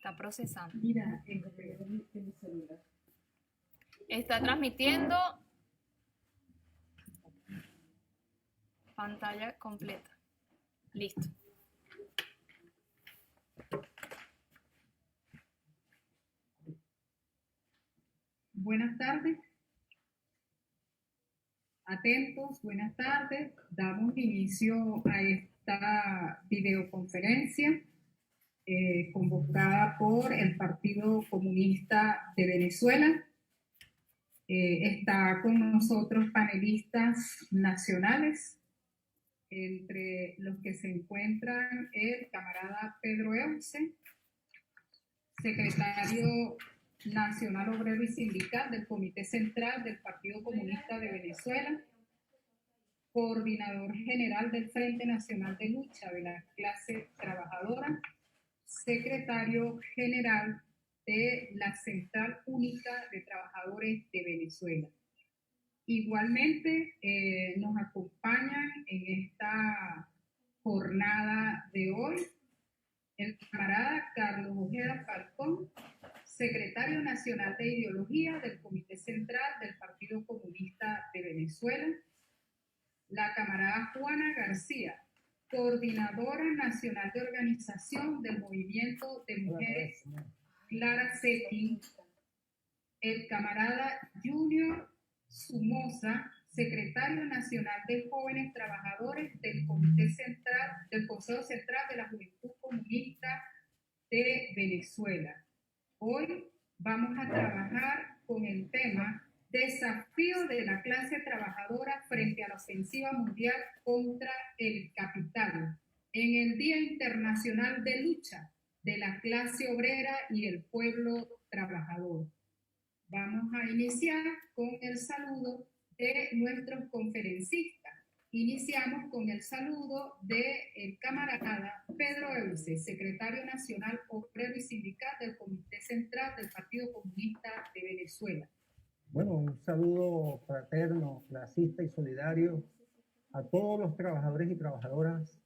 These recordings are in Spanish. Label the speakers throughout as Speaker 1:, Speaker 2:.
Speaker 1: Está procesando.
Speaker 2: Mira, en mi celular.
Speaker 1: Está transmitiendo pantalla completa. Listo.
Speaker 2: Buenas tardes. Atentos, buenas tardes. Damos inicio a esta videoconferencia convocada por el Partido Comunista de Venezuela. Está con nosotros panelistas nacionales, entre los que se encuentran el camarada Pedro Euce, secretario nacional obrero y sindical del Comité Central del Partido Comunista de Venezuela, coordinador general del Frente Nacional de Lucha de la Clase Trabajadora, secretario general de la Central Única de Trabajadores de Venezuela. Igualmente nos acompañan en esta jornada de hoy el camarada Carlos Ojeda Falcón, secretario nacional de ideología del Comité Central del Partido Comunista de Venezuela, la camarada Juana García, coordinadora nacional de organización del Movimiento de Mujeres Clara Setting, el camarada Junior Somoza, secretario nacional de jóvenes trabajadores del Comité Central, del Consejo Central de la Juventud Comunista de Venezuela. Hoy vamos a trabajar con el tema Desafío de la clase trabajadora frente a la ofensiva mundial contra el capital, en el Día Internacional de Lucha de la Clase Obrera y el Pueblo Trabajador. Vamos a iniciar con el saludo de nuestros conferencistas. Iniciamos con el saludo del camarada Pedro Euce, secretario nacional obrero y sindical del Comité Central del Partido Comunista de Venezuela.
Speaker 3: Bueno, un saludo fraterno, clasista y solidario a todos los trabajadores y trabajadoras,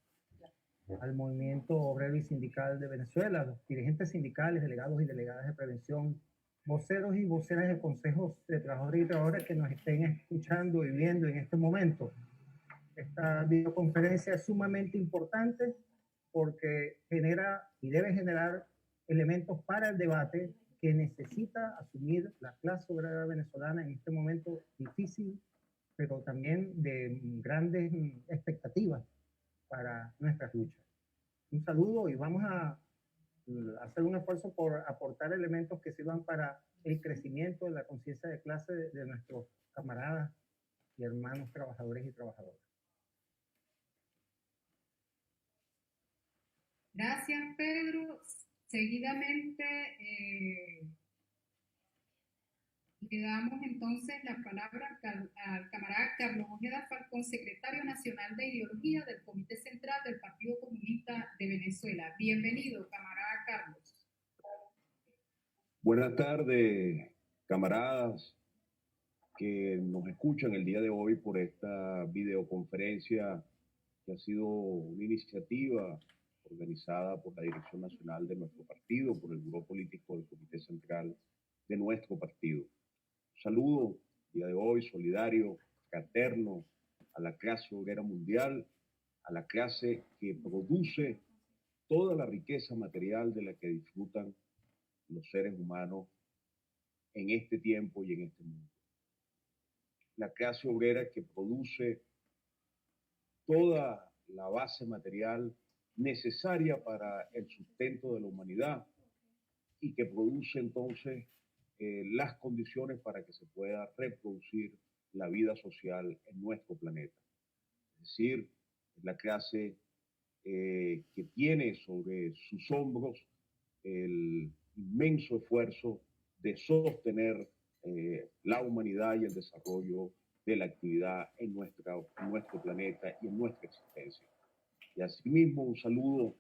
Speaker 3: al movimiento obrero y sindical de Venezuela, los dirigentes sindicales, delegados y delegadas de prevención, voceros y voceras de consejos de trabajadores y trabajadoras que nos estén escuchando y viendo en este momento. Esta videoconferencia es sumamente importante porque genera y debe generar elementos para el debate que necesita asumir la clase obrera venezolana en este momento difícil, pero también de grandes expectativas para nuestras luchas. Un saludo y vamos a hacer un esfuerzo por aportar elementos que sirvan para el crecimiento de la conciencia de clase de nuestros camaradas y hermanos trabajadores y trabajadoras.
Speaker 2: Gracias, Pedro. Seguidamente le damos entonces la palabra al camarada Carlos Ojeda Falcón, secretario nacional de ideología del Comité Central del Partido Comunista de Venezuela. Bienvenido, camarada Carlos.
Speaker 4: Buenas tardes, camaradas que nos escuchan el día de hoy por esta videoconferencia que ha sido una iniciativa organizada por la Dirección Nacional de nuestro partido, por el Buró Político del Comité Central de nuestro partido. Un saludo el día de hoy solidario, fraterno, a la clase obrera mundial, a la clase que produce toda la riqueza material de la que disfrutan los seres humanos en este tiempo y en este mundo. La clase obrera que produce toda la base material necesaria para el sustento de la humanidad y que produce entonces las condiciones para que se pueda reproducir la vida social en nuestro planeta. Es decir, la clase que tiene sobre sus hombros el inmenso esfuerzo de sostener la humanidad y el desarrollo de la actividad en nuestro planeta y en nuestra existencia. Y asimismo un saludo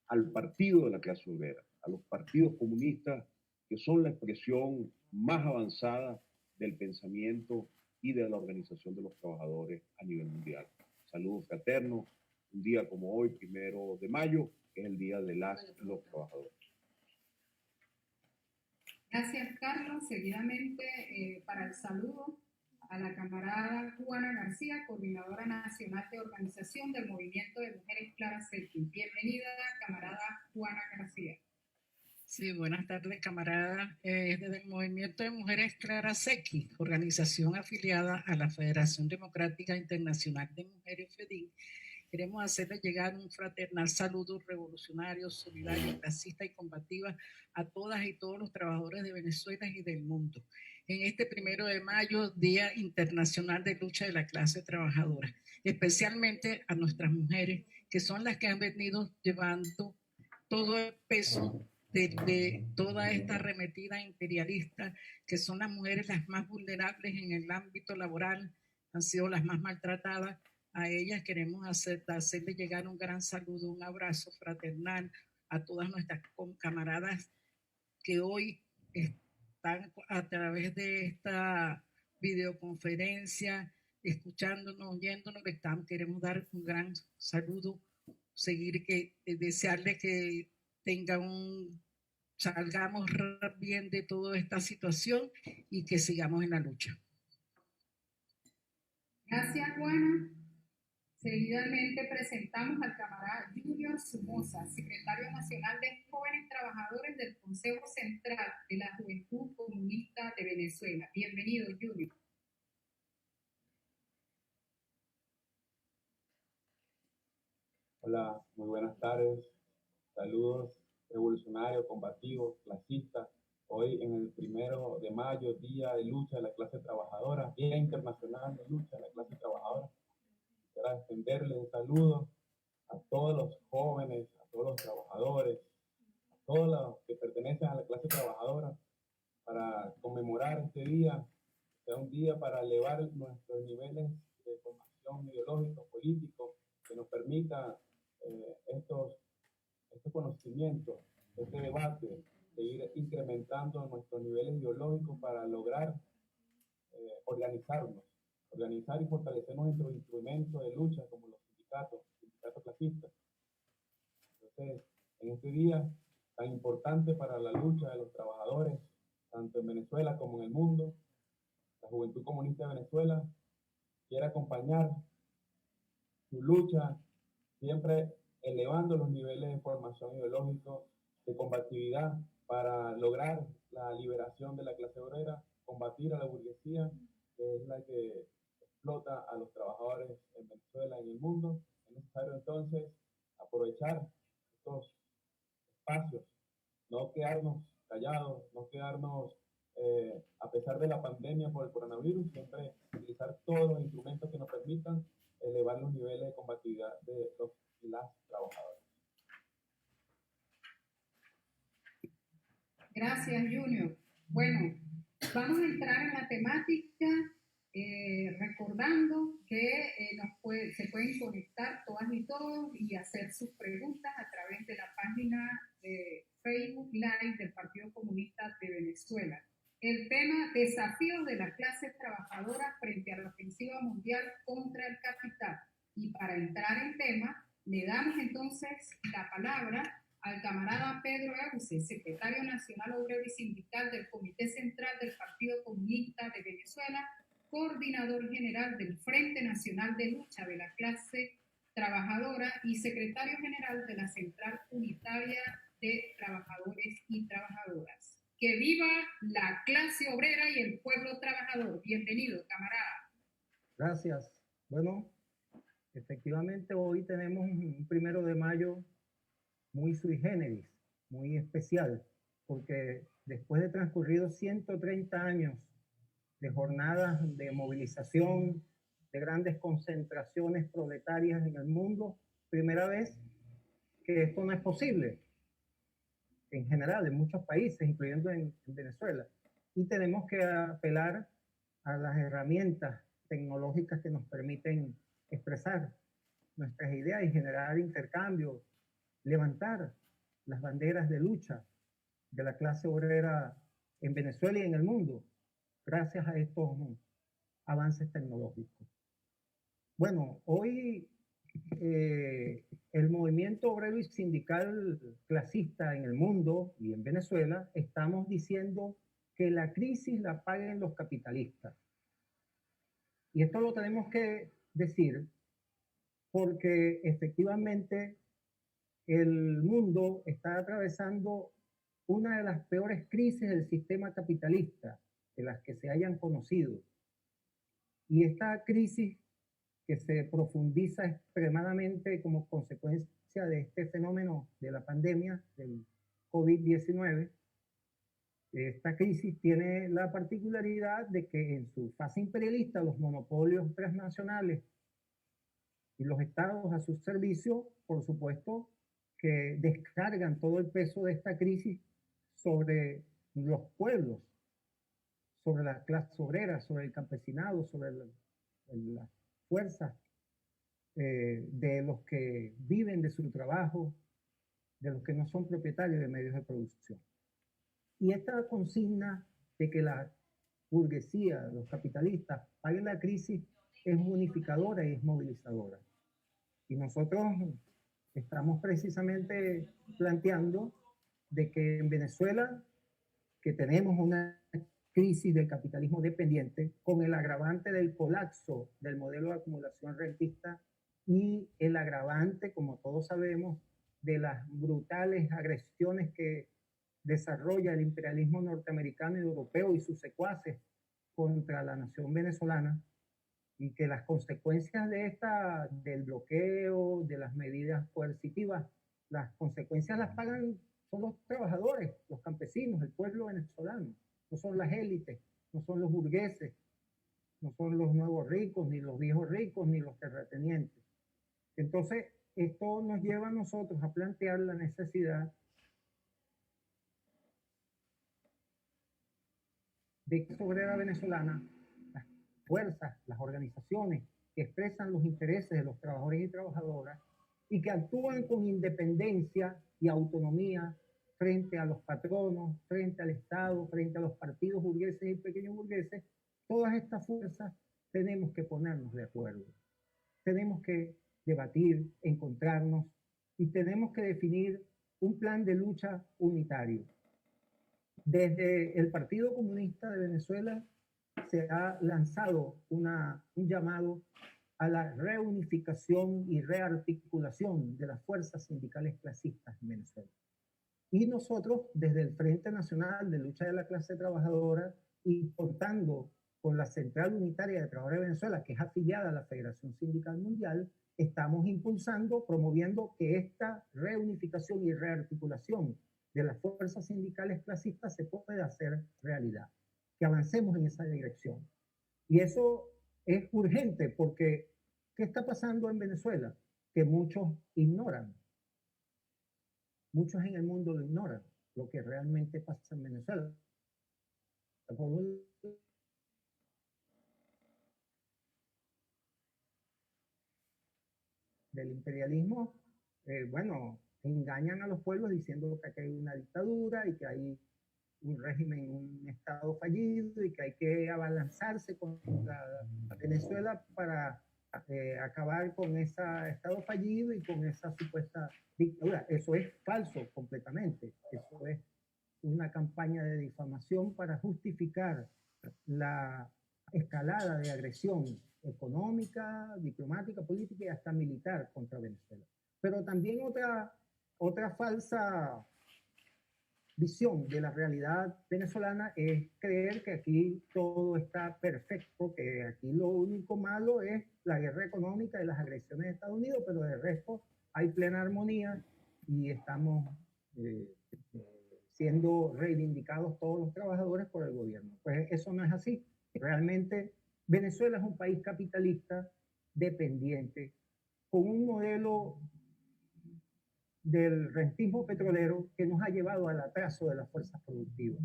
Speaker 4: al partido de la clase obrera, a los partidos comunistas que son la expresión más avanzada del pensamiento y de la organización de los trabajadores a nivel mundial. Saludos fraternos, un día como hoy, 1 de mayo, que es el Día de las y los Trabajadores.
Speaker 2: Gracias, Carlos. Seguidamente, para el saludo a la camarada Juana García, coordinadora nacional de organización del Movimiento de Mujeres Clara Secchi. Bienvenida, camarada Juana García.
Speaker 5: Sí, buenas tardes, camarada. Desde el Movimiento de Mujeres Clara Secchi, organización afiliada a la Federación Democrática Internacional de Mujeres, FEDIN, queremos hacerle llegar un fraternal saludo revolucionario, solidario, clasista y combativa a todas y todos los trabajadores de Venezuela y del mundo. En este 1 de mayo, Día Internacional de Lucha de la Clase Trabajadora, especialmente a nuestras mujeres, que son las que han venido llevando todo el peso de toda esta arremetida imperialista, que son las mujeres las más vulnerables en el ámbito laboral, han sido las más maltratadas. A ellas queremos hacerle llegar un gran saludo, un abrazo fraternal a todas nuestras camaradas que hoy están a través de esta videoconferencia, escuchándonos, oyéndonos. Queremos dar un gran saludo, desearle que salgamos bien de toda esta situación y que sigamos en la lucha.
Speaker 2: Gracias, Juana. Seguidamente presentamos al camarada Junior Somoza, secretario nacional de Jóvenes Trabajadores del Consejo Central de la Juventud Comunista de Venezuela. Bienvenido, Junior.
Speaker 6: Hola, muy buenas tardes. Saludos revolucionarios, combativos, clasistas. Hoy en el 1 de mayo, Día de Lucha de la Clase Trabajadora, Día Internacional de Lucha de la Clase Trabajadora. Quisiera extenderle un saludo a todos los jóvenes, a todos los trabajadores, a todos los que pertenecen a la clase trabajadora, para conmemorar este día, sea un día para elevar nuestros niveles de formación ideológico, político, que nos permita estos conocimientos, este debate, de ir incrementando nuestros niveles ideológicos para lograr organizar y fortalecer nuestros instrumentos de lucha como los sindicatos clasistas. Entonces, en este día tan importante para la lucha de los trabajadores, tanto en Venezuela como en el mundo, la Juventud Comunista de Venezuela quiere acompañar su lucha, siempre elevando los niveles de formación ideológico, de combatividad, para lograr la liberación de la clase obrera, combatir a la burguesía, que es la que explota a los trabajadores en Venezuela y en el mundo. Es necesario entonces aprovechar estos espacios, no quedarnos callados, no quedarnos a pesar de la pandemia por el coronavirus, siempre utilizar todos los instrumentos que nos permitan elevar los niveles de combatividad de los y las trabajadoras.
Speaker 2: Gracias, Junior. Bueno, vamos a entrar en la temática recordando que se pueden conectar todas y todos y hacer sus preguntas a través de la página de Facebook Live del Partido Comunista de Venezuela. El tema: desafíos de la clase trabajadora frente a la ofensiva mundial contra el capital. Y para entrar en tema, le damos entonces la palabra al camarada Pedro Euse, secretario nacional obrero y sindical del Comité Central del Partido Comunista de Venezuela, coordinador general del Frente Nacional de Lucha de la Clase Trabajadora y secretario general de la Central Unitaria de Trabajadores y Trabajadoras. ¡Que viva la clase obrera y el pueblo trabajador! Bienvenido, camarada.
Speaker 3: Gracias. Bueno, efectivamente hoy tenemos un 1 de mayo muy sui generis, muy especial, porque después de transcurridos 130 años de jornadas de movilización, de grandes concentraciones proletarias en el mundo, primera vez que esto no es posible, en general, en muchos países, incluyendo en Venezuela. Y tenemos que apelar a las herramientas tecnológicas que nos permiten expresar nuestras ideas y generar intercambio, levantar las banderas de lucha de la clase obrera en Venezuela y en el mundo, gracias a estos avances tecnológicos. Bueno, hoy el movimiento obrero y sindical clasista en el mundo y en Venezuela estamos diciendo que la crisis la paguen los capitalistas. Y esto lo tenemos que decir porque efectivamente el mundo está atravesando una de las peores crisis del sistema capitalista, de las que se hayan conocido. Y esta crisis que se profundiza extremadamente como consecuencia de este fenómeno de la pandemia del COVID-19, esta crisis tiene la particularidad de que en su fase imperialista los monopolios transnacionales y los estados a su servicio, por supuesto, que descargan todo el peso de esta crisis sobre los pueblos, sobre la clase obrera, sobre el campesinado, sobre las fuerzas de los que viven de su trabajo, de los que no son propietarios de medios de producción. Y esta consigna de que la burguesía, los capitalistas, paguen la crisis es unificadora y es movilizadora. Y nosotros estamos precisamente planteando de que en Venezuela, que tenemos una crisis del capitalismo dependiente, con el agravante del colapso del modelo de acumulación rentista y el agravante, como todos sabemos, de las brutales agresiones que desarrolla el imperialismo norteamericano y europeo y sus secuaces contra la nación venezolana, y que las consecuencias de del bloqueo, de las medidas coercitivas, las consecuencias las pagan son los trabajadores, los campesinos, el pueblo venezolano. No son las élites, no son los burgueses, no son los nuevos ricos, ni los viejos ricos, ni los terratenientes. Entonces, esto nos lleva a nosotros a plantear la necesidad de que la obrera venezolana, las fuerzas, las organizaciones que expresan los intereses de los trabajadores y trabajadoras y que actúan con independencia y autonomía frente a los patronos, frente al Estado, frente a los partidos burgueses y pequeños burgueses, todas estas fuerzas tenemos que ponernos de acuerdo. Tenemos que debatir, encontrarnos y tenemos que definir un plan de lucha unitario. Desde el Partido Comunista de Venezuela se ha lanzado un llamado a la reunificación y rearticulación de las fuerzas sindicales clasistas en Venezuela. Y nosotros, desde el Frente Nacional de Lucha de la Clase Trabajadora y contando con la Central Unitaria de Trabajadores de Venezuela, que es afiliada a la Federación Sindical Mundial, estamos impulsando, promoviendo que esta reunificación y rearticulación de las fuerzas sindicales clasistas se pueda hacer realidad, que avancemos en esa dirección. Y eso es urgente porque ¿qué está pasando en Venezuela? Que muchos ignoran. Muchos en el mundo lo ignoran, lo que realmente pasa en Venezuela. Del imperialismo, bueno, engañan a los pueblos diciendo que aquí hay una dictadura y que hay un régimen, un estado fallido y que hay que abalanzarse contra Venezuela para acabar con ese estado fallido y con esa supuesta dictadura. Eso es falso completamente. Eso es una campaña de difamación para justificar la escalada de agresión económica, diplomática, política y hasta militar contra Venezuela. Pero también otra falsa visión de la realidad venezolana es creer que aquí todo está perfecto, que aquí lo único malo es la guerra económica y las agresiones de Estados Unidos, pero de resto hay plena armonía y estamos siendo reivindicados todos los trabajadores por el gobierno. Pues eso no es así. Realmente Venezuela es un país capitalista dependiente, con un modelo del rentismo petrolero que nos ha llevado al atraso de las fuerzas productivas,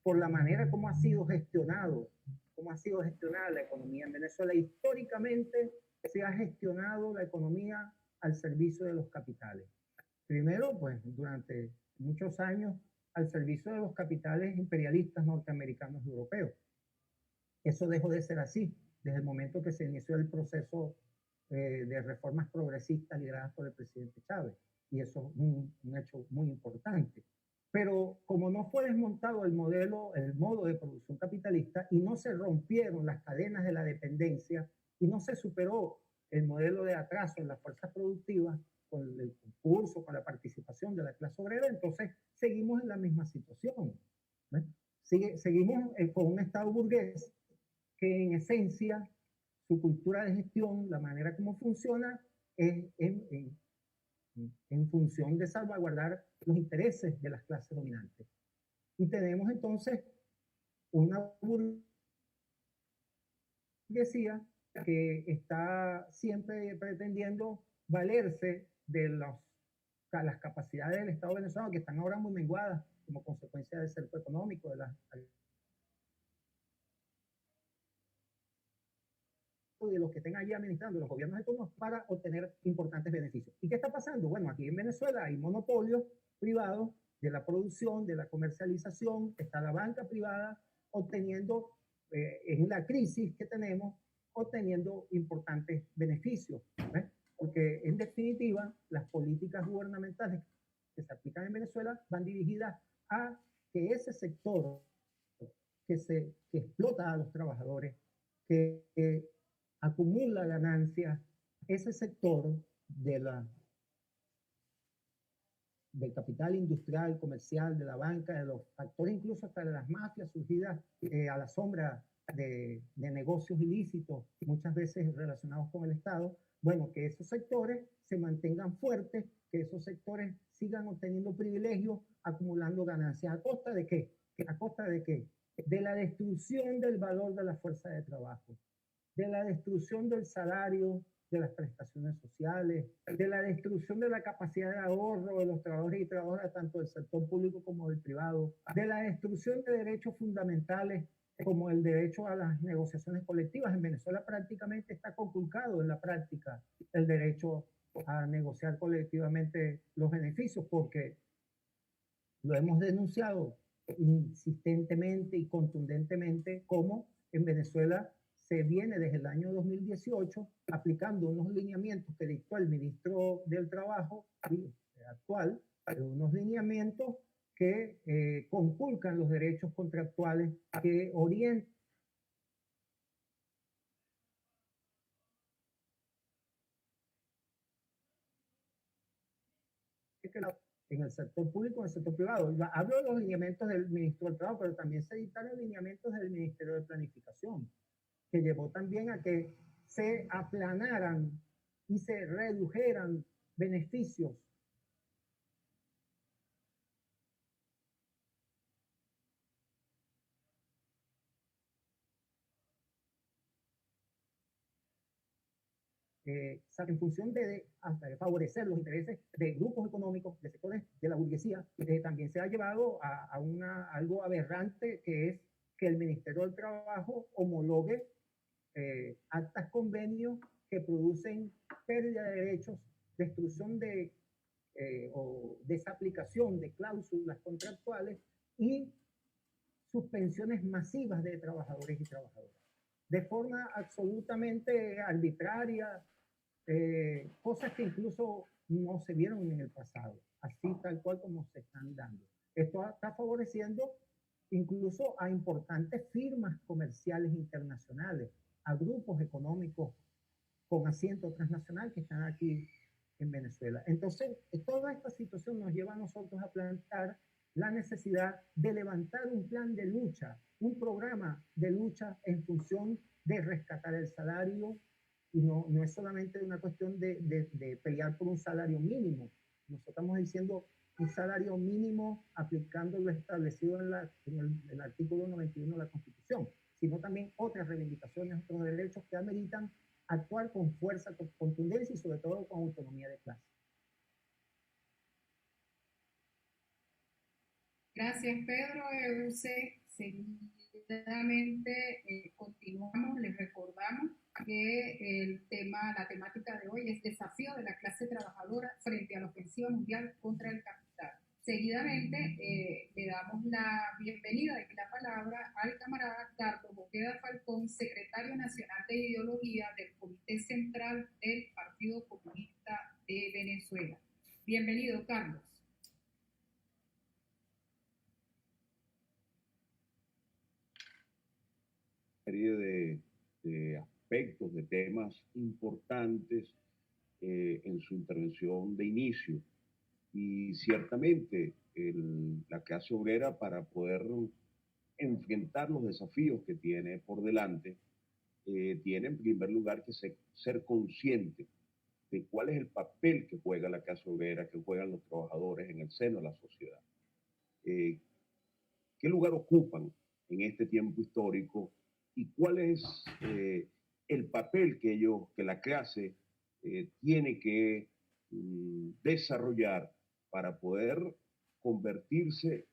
Speaker 3: por la manera como ha sido gestionada la economía en Venezuela. Históricamente se ha gestionado la economía al servicio de los capitales. Primero, pues durante muchos años al servicio de los capitales imperialistas norteamericanos y europeos. Eso dejó de ser así desde el momento que se inició el proceso de reformas progresistas lideradas por el presidente Chávez. Y eso es un hecho muy importante. Pero como no fue desmontado el modo de producción capitalista y no se rompieron las cadenas de la dependencia y no se superó el modelo de atraso en las fuerzas productivas con el concurso, con la participación de la clase obrera, entonces seguimos en la misma situación. ¿Ves? Seguimos con un Estado burgués que en esencia su cultura de gestión, la manera como funciona, es en función de salvaguardar los intereses de las clases dominantes. Y tenemos entonces una burguesía que está siempre pretendiendo valerse de las capacidades del Estado venezolano, que están ahora muy menguadas como consecuencia del cerco económico, de de los que estén allí administrando los gobiernos de turno para obtener importantes beneficios. ¿Y qué está pasando? Bueno, aquí en Venezuela hay monopolios privados de la producción, de la comercialización, está la banca privada obteniendo, en la crisis que tenemos, obteniendo importantes beneficios. ¿Ves? Porque en definitiva, las políticas gubernamentales que se aplican en Venezuela van dirigidas a que ese sector que explota a los trabajadores, que acumula ganancias, ese sector del capital industrial, comercial, de la banca, de los factores, incluso hasta de las mafias surgidas a la sombra de negocios ilícitos, muchas veces relacionados con el Estado, bueno, que esos sectores se mantengan fuertes, que esos sectores sigan obteniendo privilegios, acumulando ganancias. ¿A costa de qué? ¿A costa de qué? De la destrucción del valor de la fuerza de trabajo, de la destrucción del salario, de las prestaciones sociales, de la destrucción de la capacidad de ahorro de los trabajadores y trabajadoras, tanto del sector público como del privado, de la destrucción de derechos fundamentales como el derecho a las negociaciones colectivas. En Venezuela prácticamente está conculcado en la práctica el derecho a negociar colectivamente los beneficios, porque lo hemos denunciado insistentemente y contundentemente como en Venezuela se viene desde el año 2018 aplicando unos lineamientos que dictó el ministro del Trabajo actual, unos lineamientos que conculcan los derechos contractuales, que orientan en el sector público, en el sector privado. Hablo de los lineamientos del ministro del Trabajo, pero también se dictaron lineamientos del Ministerio de Planificación, que llevó también a que se aplanaran y se redujeran beneficios en función de favorecer los intereses de grupos económicos, de sectores de la burguesía. También se ha llevado a algo aberrante, que es que el Ministerio del Trabajo homologue actas, convenios que producen pérdida de derechos, destrucción o desaplicación de cláusulas contractuales y suspensiones masivas de trabajadores y trabajadoras, de forma absolutamente arbitraria, cosas que incluso no se vieron en el pasado, así tal cual como se están dando. Esto está favoreciendo incluso a importantes firmas comerciales internacionales, a grupos económicos con asiento transnacional que están aquí en Venezuela. Entonces, toda esta situación nos lleva a nosotros a plantear la necesidad de levantar un plan de lucha, un programa de lucha en función de rescatar el salario, y no es solamente una cuestión de pelear por un salario mínimo. Nosotros estamos diciendo un salario mínimo aplicando lo establecido en el artículo 91 de la Constitución, sino también otras reivindicaciones, otros derechos que ameritan actuar con fuerza, con contundencia y sobre todo con autonomía de clase.
Speaker 2: Gracias, Pedro. Seguidamente continuamos. Les recordamos que la temática de hoy es desafío de la clase trabajadora frente a la ofensiva mundial contra el capital. Seguidamente le damos la bienvenida y la palabra al camarada Carlos Ojeda Falcón, secretario nacional de ideología del Comité Central del Partido Comunista de Venezuela. Bienvenido, Carlos.
Speaker 4: serie de aspectos, de temas importantes en su intervención de inicio. Y ciertamente la clase obrera, para poder enfrentar los desafíos que tiene por delante, tiene en primer lugar que ser consciente de cuál es el papel que juega la clase obrera, que juegan los trabajadores en el seno de la sociedad. ¿Qué lugar ocupan en este tiempo histórico y cuál es el papel que la clase tiene que desarrollar para poder convertirse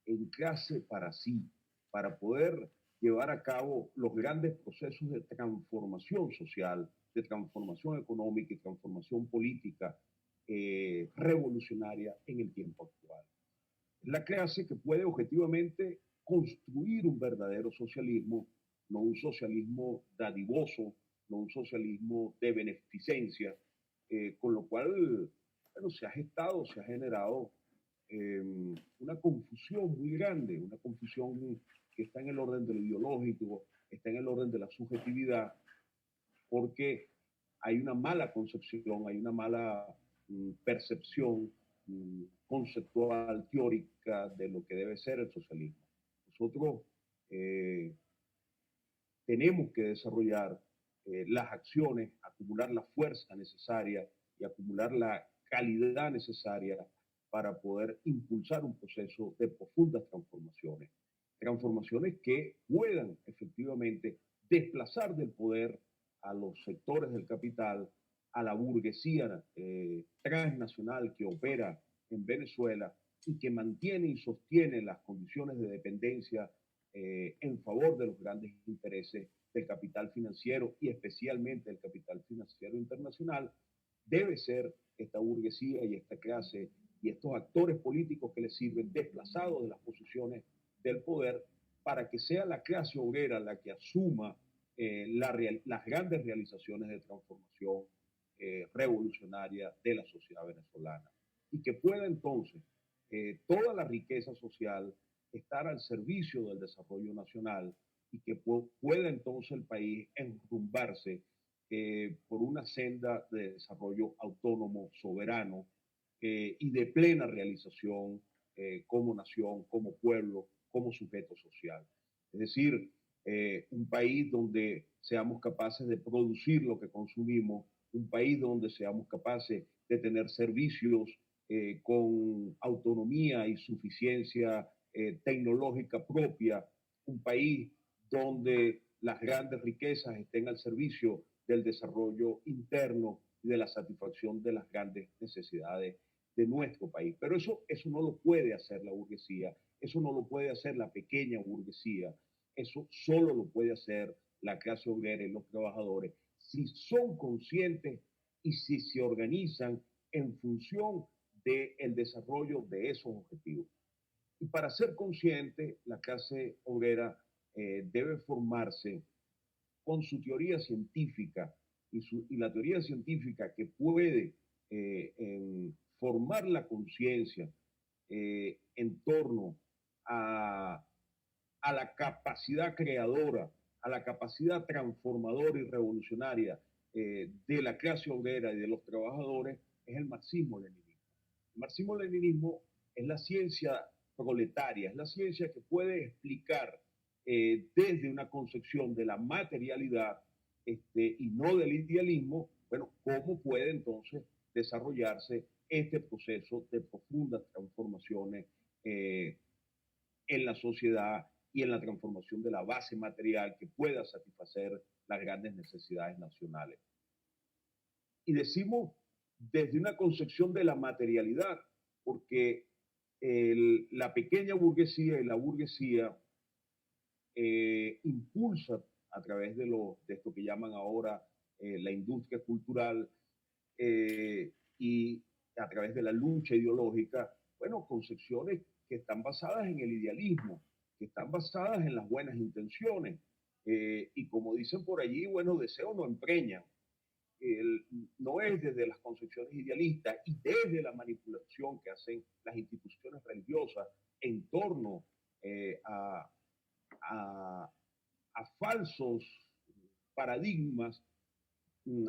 Speaker 4: en clase para sí, para poder llevar a cabo los grandes procesos de transformación social, de transformación económica y transformación política revolucionaria en el tiempo actual? La clase que puede objetivamente construir un verdadero socialismo, no un socialismo dadivoso, no un socialismo de beneficencia, con lo cual, bueno, se ha generado una confusión muy grande, una confusión que está en el orden de lo ideológico, está en el orden de la subjetividad, porque hay una mala concepción, hay una mala percepción conceptual, teórica de lo que debe ser el socialismo. Nosotros tenemos que desarrollar las acciones, acumular la fuerza necesaria y acumular la calidad necesaria para poder impulsar un proceso de profundas transformaciones. Transformaciones que puedan efectivamente desplazar del poder a los sectores del capital, a la burguesía transnacional que opera en Venezuela y que mantiene y sostiene las condiciones de dependencia en favor de los grandes intereses del capital financiero y especialmente del capital financiero internacional. Debe ser esta burguesía y esta clase y estos actores políticos que les sirven desplazados de las posiciones del poder para que sea la clase obrera la que asuma las grandes realizaciones de transformación revolucionaria de la sociedad venezolana y que pueda entonces toda la riqueza social estar al servicio del desarrollo nacional y que pueda entonces el país enrumbarse por una senda de desarrollo autónomo, soberano y de plena realización como nación, como pueblo, como sujeto social. Es decir, un país donde seamos capaces de producir lo que consumimos, un país donde seamos capaces de tener servicios con autonomía y suficiencia tecnológica propia, un país donde las grandes riquezas estén al servicio del desarrollo interno y de la satisfacción de las grandes necesidades de nuestro país. Pero eso no lo puede hacer la burguesía, eso no lo puede hacer la pequeña burguesía, eso solo lo puede hacer la clase obrera y los trabajadores si son conscientes y si se organizan en función del desarrollo de esos objetivos. Y para ser consciente, la clase obrera debe formarse con su teoría científica y la teoría científica que puede formar la conciencia en torno a la capacidad creadora, a la capacidad transformadora y revolucionaria de la clase obrera y de los trabajadores, es el marxismo-leninismo. El marxismo-leninismo es la ciencia proletaria, es la ciencia que puede explicar desde una concepción de la materialidad y no del idealismo, bueno, cómo puede entonces desarrollarse este proceso de profundas transformaciones en la sociedad y en la transformación de la base material que pueda satisfacer las grandes necesidades nacionales. Y decimos desde una concepción de la materialidad, porque la pequeña burguesía y la burguesía impulsa a través de esto que llaman ahora la industria cultural y a través de la lucha ideológica, bueno, concepciones que están basadas en el idealismo, que están basadas en las buenas intenciones y como dicen por allí, bueno, deseos no empreñan. No es desde las concepciones idealistas y desde la manipulación que hacen las instituciones religiosas en torno a a falsos paradigmas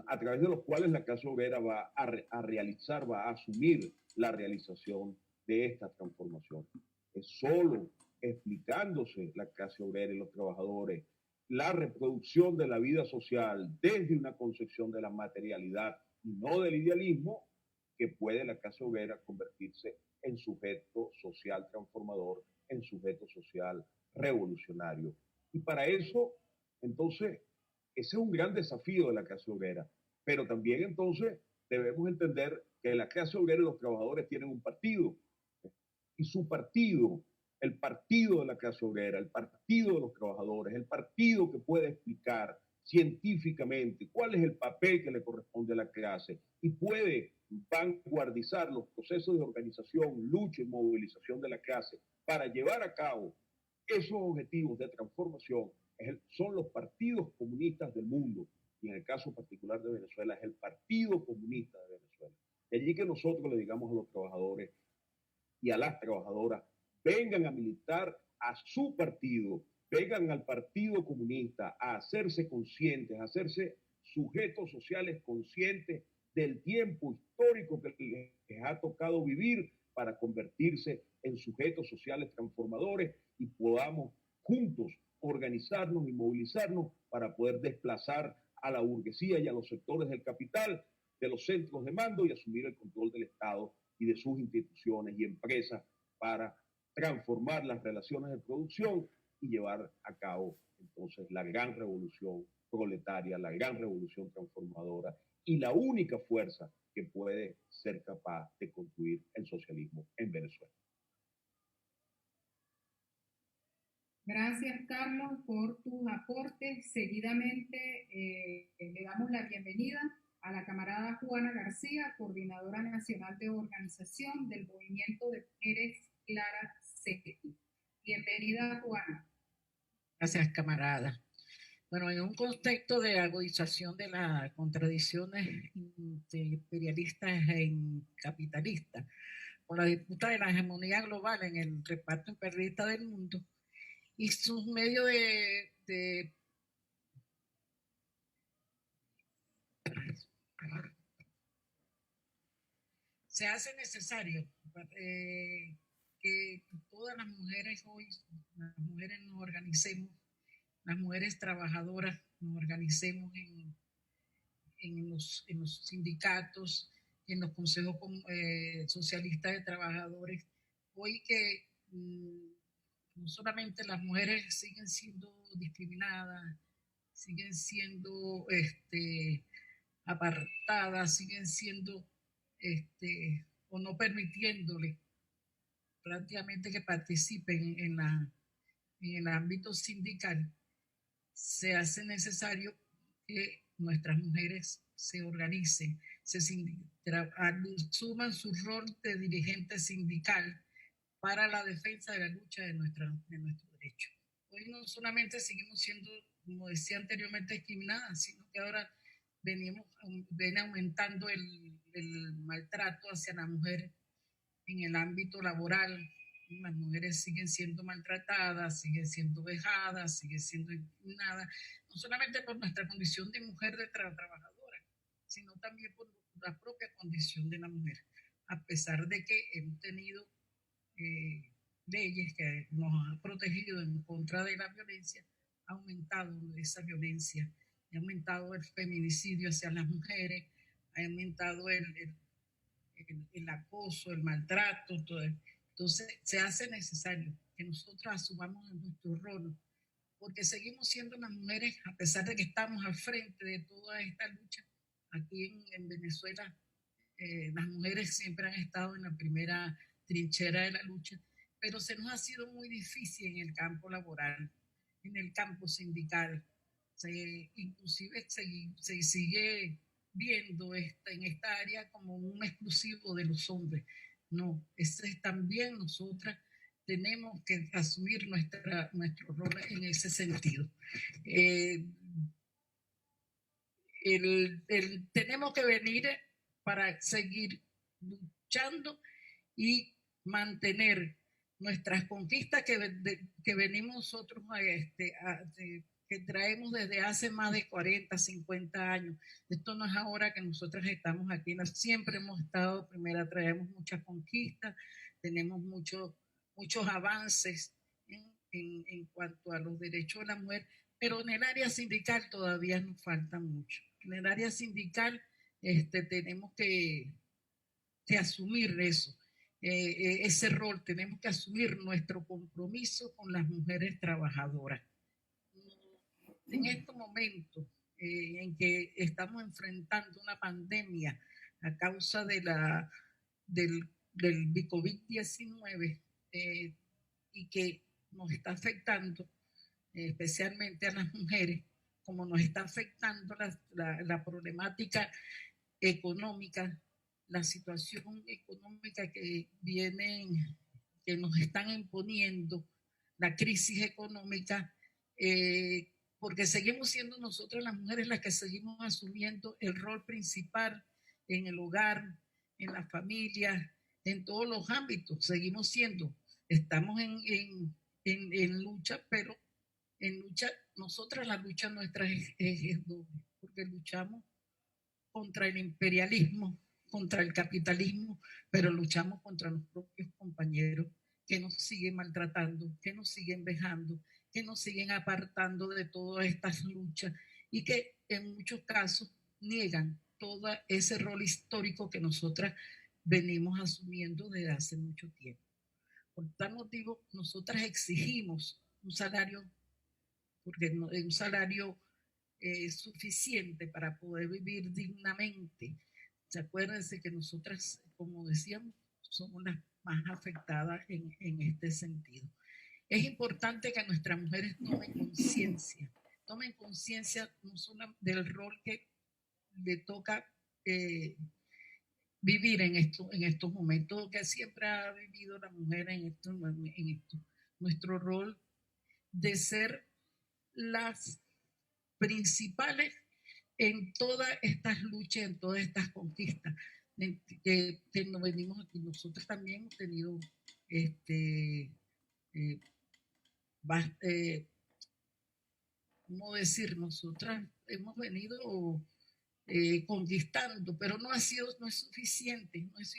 Speaker 4: a través de los cuales la clase obrera va a realizar, va a asumir la realización de esta transformación. Es solo explicándose la clase obrera y los trabajadores la reproducción de la vida social desde una concepción de la materialidad y no del idealismo, que puede la clase obrera convertirse en sujeto social transformador, en sujeto social revolucionario. Y para eso, entonces, ese es un gran desafío de la clase obrera. Pero también, entonces, debemos entender que la clase obrera y los trabajadores tienen un partido. Y su partido, el partido de la clase obrera, el partido de los trabajadores, el partido que puede explicar científicamente cuál es el papel que le corresponde a la clase y puede vanguardizar los procesos de organización, lucha y movilización de la clase para llevar a cabo esos objetivos de transformación, son los partidos comunistas del mundo, y en el caso particular de Venezuela es el Partido Comunista de Venezuela. De allí que nosotros le digamos a los trabajadores y a las trabajadoras, vengan a militar a su partido, vengan al Partido Comunista a hacerse conscientes, a hacerse sujetos sociales conscientes del tiempo histórico que les ha tocado vivir para convertirse en sujetos sociales transformadores y podamos juntos organizarnos y movilizarnos para poder desplazar a la burguesía y a los sectores del capital de los centros de mando y asumir el control del Estado y de sus instituciones y empresas para transformar las relaciones de producción y llevar a cabo entonces la gran revolución proletaria, la gran revolución transformadora y la única fuerza que puede ser capaz de construir el socialismo en Venezuela.
Speaker 2: Gracias, Carlos, por tus aportes. Seguidamente le damos la bienvenida a la camarada Juana García, coordinadora nacional de organización del Movimiento de Mujeres Clara Sequi. Bienvenida, Juana.
Speaker 5: Gracias, camarada. Bueno, en un contexto de agudización de las contradicciones imperialistas e capitalistas, con la disputa de la hegemonía global en el reparto imperialista del mundo y sus medios de se hace necesario que todas las mujeres hoy, las mujeres nos organicemos, las mujeres trabajadoras nos organicemos en los sindicatos, en los consejos socialistas de trabajadores. Hoy que no solamente las mujeres siguen siendo discriminadas, siguen siendo apartadas, siguen siendo o no permitiéndole prácticamente que participen en el ámbito sindical, se hace necesario que nuestras mujeres se organicen, asuman su rol de dirigente sindical para la defensa de la lucha de nuestro derecho. Hoy no solamente seguimos siendo, como decía anteriormente, discriminadas, sino que ahora viene aumentando el maltrato hacia la mujer en el ámbito laboral. Las mujeres siguen siendo maltratadas, siguen siendo vejadas, siguen siendo discriminadas, no solamente por nuestra condición de mujer de trabajadora, sino también por la propia condición de la mujer, a pesar de que hemos tenido leyes que nos han protegido en contra de la violencia. Ha aumentado esa violencia, ha aumentado el feminicidio hacia las mujeres, ha aumentado el acoso, el maltrato, todo eso. Entonces se hace necesario que nosotros asumamos nuestro rol, porque seguimos siendo las mujeres, a pesar de que estamos al frente de toda esta lucha. Aquí en Venezuela las mujeres siempre han estado en la primera trinchera de la lucha, pero se nos ha sido muy difícil en el campo laboral, en el campo sindical. Inclusive se sigue viendo en esta área como un exclusivo de los hombres. No, también nosotras tenemos que asumir nuestro rol en ese sentido. Tenemos que venir para seguir luchando y mantener nuestras conquistas que venimos nosotros que que traemos desde hace más de 40, 50 años. Esto no es ahora que nosotras estamos aquí, siempre hemos estado primera, traemos muchas conquistas, tenemos muchos avances en cuanto a los derechos de la mujer, pero en el área sindical todavía nos falta mucho. En el área sindical tenemos que asumir eso, ese rol, tenemos que asumir nuestro compromiso con las mujeres trabajadoras. En estos momentos en que estamos enfrentando una pandemia a causa del COVID-19 y que nos está afectando especialmente a las mujeres, como nos está afectando la problemática económica, la situación económica que nos están imponiendo, la crisis económica, porque seguimos siendo nosotras las mujeres las que seguimos asumiendo el rol principal en el hogar, en la familia, en todos los ámbitos, seguimos siendo, estamos en lucha, pero en lucha, nosotras la lucha nuestra es doble, porque luchamos contra el imperialismo, contra el capitalismo, pero luchamos contra los propios compañeros que nos siguen maltratando, que nos siguen vejando, que nos siguen apartando de todas estas luchas y que en muchos casos niegan todo ese rol histórico que nosotras venimos asumiendo desde hace mucho tiempo. Por tal motivo, nosotras exigimos un salario, porque un salario suficiente para poder vivir dignamente. Acuérdense que nosotras, como decíamos, somos las más afectadas en este sentido. Es importante que nuestras mujeres tomen conciencia no solo del rol que le toca vivir en estos momentos, que siempre ha vivido la mujer en esto. Nuestro rol de ser las principales en todas estas luchas, en todas estas conquistas que nos venimos aquí. Nosotros también hemos tenido ¿cómo decir? Nosotras hemos venido conquistando, pero no es suficiente, no es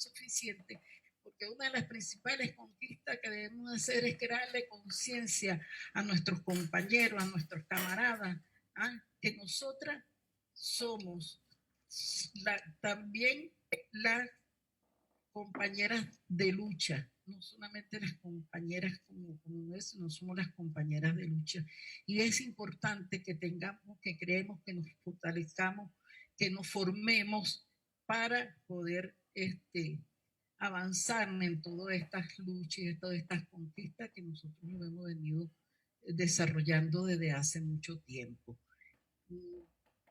Speaker 5: suficiente, porque una de las principales conquistas que debemos hacer es crearle conciencia a nuestros compañeros, a nuestros camaradas, que nosotras somos también las compañeras de lucha, no solamente las compañeras como es, no somos las compañeras de lucha. Y es importante que creemos, que nos fortalezcamos, que nos formemos para poder avanzar en todas estas luchas y todas estas conquistas que nosotros nos hemos venido desarrollando desde hace mucho tiempo.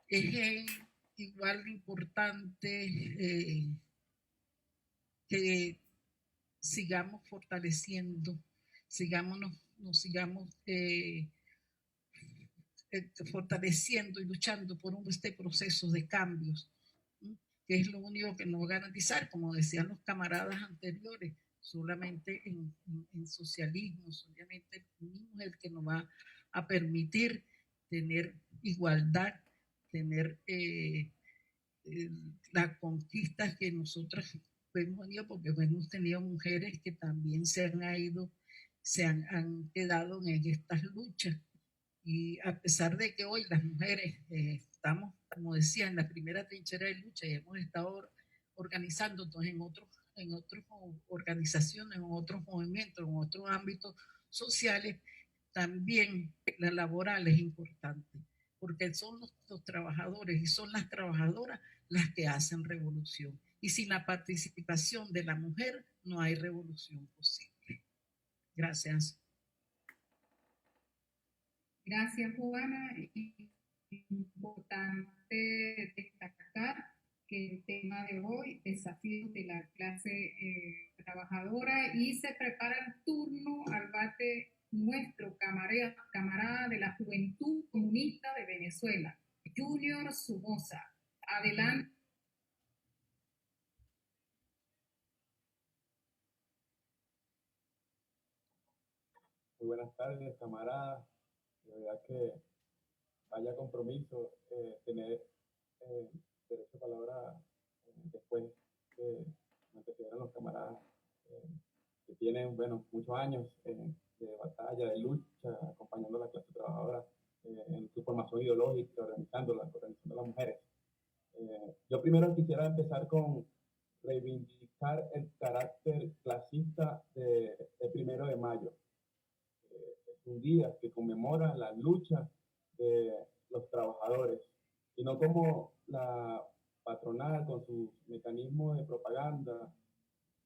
Speaker 5: Es igual importante que sigamos fortaleciendo, sigamos fortaleciendo y luchando por este proceso de cambios, que es lo único que nos va a garantizar, como decían los camaradas anteriores, solamente en socialismo, solamente el comunismo es el que nos va a permitir tener igualdad, tener las conquistas que nosotras hemos venido, porque hemos tenido mujeres que también se han quedado en estas luchas. Y a pesar de que hoy las mujeres estamos, como decía, en la primera trinchera de lucha y hemos estado organizando en otras organizaciones, en otros movimientos, en otros ámbitos sociales, también la laboral es importante, porque son los trabajadores y son las trabajadoras las que hacen revolución. Y sin la participación de la mujer no hay revolución posible. Gracias.
Speaker 2: Gracias, Juana. Importante destacar que el tema de hoy, desafíos de la clase trabajadora, y se prepara el turno al bate nuestro camarada de la Juventud Comunista de Venezuela, Junior Somoza. Adelante.
Speaker 6: Muy buenas tardes, camaradas. De verdad que vaya compromiso tener derecho a palabra después que me antecedieron los camaradas que tienen, bueno, muchos años de batalla, de lucha, acompañando a la clase trabajadora en su formación ideológica, organizando a las mujeres. Yo primero quisiera empezar con reivindicar el carácter clasista del 1 de mayo. Es un día que conmemora la lucha de los trabajadores y no como la patronal con sus mecanismos de propaganda,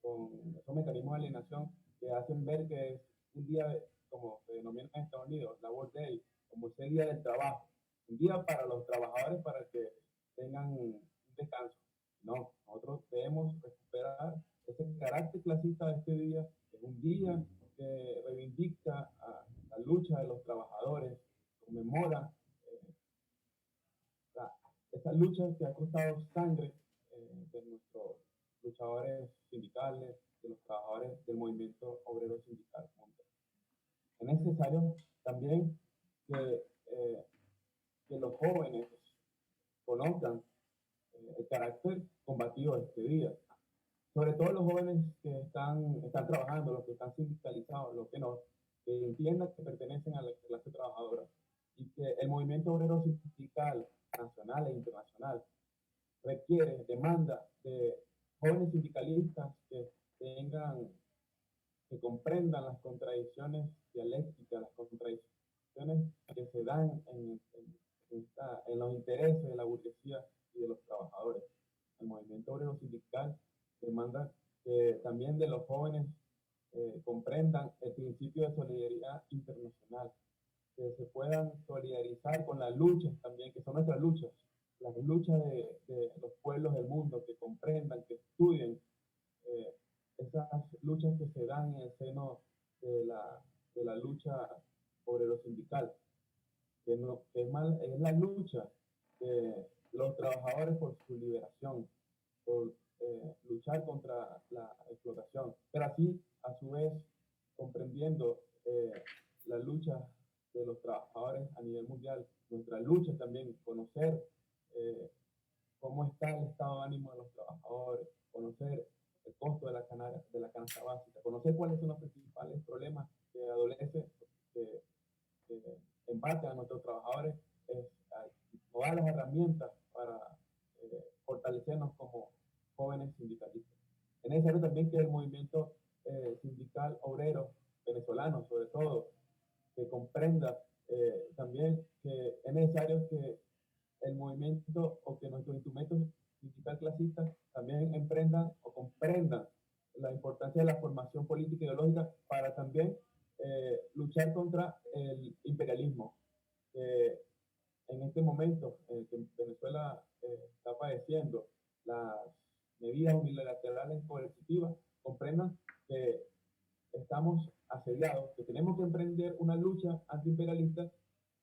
Speaker 6: con esos mecanismos de alienación que hacen ver que es un día, como se denomina en Estados Unidos, Labor Day, como ese día del trabajo, un día para los trabajadores para que tengan un descanso. No, nosotros debemos recuperar ese carácter clasista de este día, que es un día que reivindica a la lucha de los trabajadores, conmemora esa lucha que ha costado sangre de nuestros luchadores sindicales, de los trabajadores del movimiento obrero sindical. Es necesario también que los jóvenes conozcan el carácter combativo de este día. Sobre todo los jóvenes que están trabajando, los que están sindicalizados, los que no, que entiendan que pertenecen a la clase trabajadora y que el movimiento obrero sindical nacional e internacional requiere, demanda de jóvenes sindicalistas que comprendan las contradicciones dialécticas, las contradicciones que se dan en los intereses de la burguesía y de los trabajadores. El movimiento obrero sindical demanda que también de los jóvenes comprendan el principio de solidaridad internacional, que se puedan solidarizar con las luchas también, que son nuestras luchas, las luchas de los pueblos del mundo, que comprendan, que estudien esas luchas que se dan en el seno de la lucha obrero sindical, que es la lucha de los trabajadores por su liberación, por luchar contra la explotación, pero así a su vez comprendiendo la lucha de los trabajadores a nivel mundial, nuestra lucha también, conocer cómo está el estado de ánimo de los trabajadores, conocer el costo de la canasta básica, conocer cuáles son los principales problemas que adolecen, que embate a nuestros trabajadores, todas las herramientas para fortalecernos como jóvenes sindicalistas. Es necesario también que el movimiento sindical obrero venezolano, sobre todo, que comprenda también que es necesario que el movimiento o que nuestros instrumentos sindical clasistas también emprendan o comprendan la importancia de la formación política y ideológica para también luchar contra el imperialismo. En este momento que Venezuela está padeciendo las medidas unilaterales coercitivas, comprendan que estamos asediados, que tenemos que emprender una lucha antiimperialista,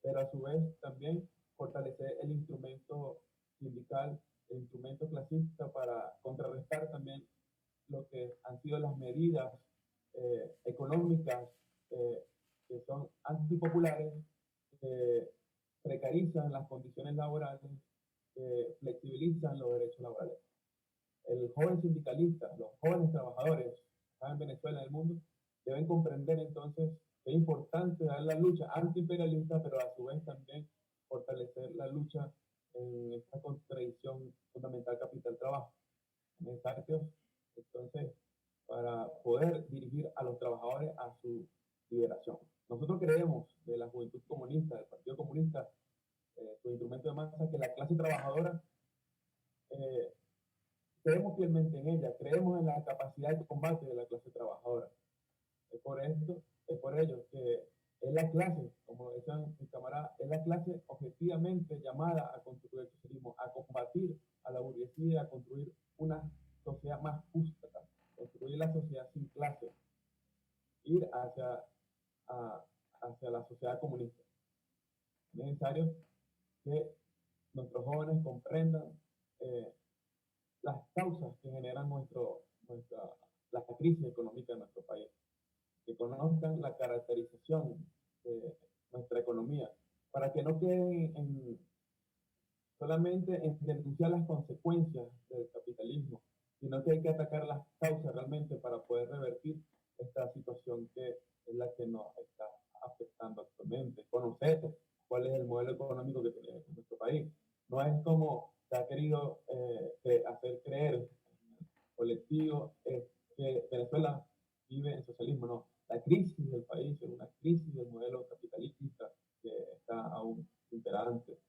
Speaker 6: pero a su vez también fortalecer el instrumento sindical, el instrumento clasista para contrarrestar también lo que han sido las medidas económicas que son antipopulares, que precarizan las condiciones laborales, que flexibilizan los derechos laborales. El joven sindicalista, los jóvenes trabajadores en Venezuela, en el mundo, deben comprender entonces que es importante dar la lucha antiimperialista, pero a su vez también fortalecer la lucha en esta contradicción fundamental capital-trabajo. Necesario, entonces, para poder dirigir a los trabajadores a su liberación. Nosotros creemos de la Juventud Comunista, del Partido Comunista, su instrumento de masa, que la clase trabajadora creemos fielmente en ella, creemos en la capacidad de combate de la clase trabajadora. Es por ello que es la clase, como decían mis camaradas, es la clase objetivamente llamada a construir el socialismo, a combatir a la burguesía, a construir una sociedad más justa, construir la sociedad sin clase, ir hacia la sociedad comunista. Es necesario que nuestros jóvenes comprendan las causas que generan la crisis económica de nuestro país, que conozcan la caracterización de nuestra economía, para que no queden solamente en denunciar las consecuencias del capitalismo, sino que hay que atacar las causas realmente para poder revertir esta situación que es la que nos está afectando actualmente. Conocer cuál es el modelo económico que tiene nuestro país. No es como se ha querido hacer creer el colectivo que Venezuela vive en socialismo. No, la crisis del país es una crisis del modelo capitalista que está aún imperante.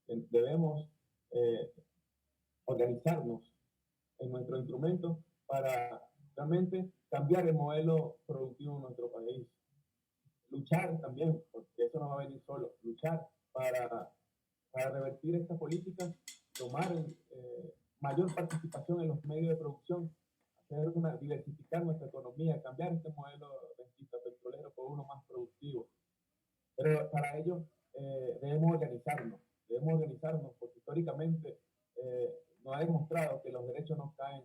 Speaker 6: Debemos organizarnos en nuestros instrumentos para realmente cambiar el modelo productivo en nuestro país. Luchar también, porque eso no va a venir solo, luchar para revertir esta política, tomar mayor participación en los medios de producción, diversificar nuestra economía, cambiar este modelo rentista petrolero por uno más productivo. Pero para ello debemos organizarnos porque históricamente nos ha demostrado que los derechos no caen,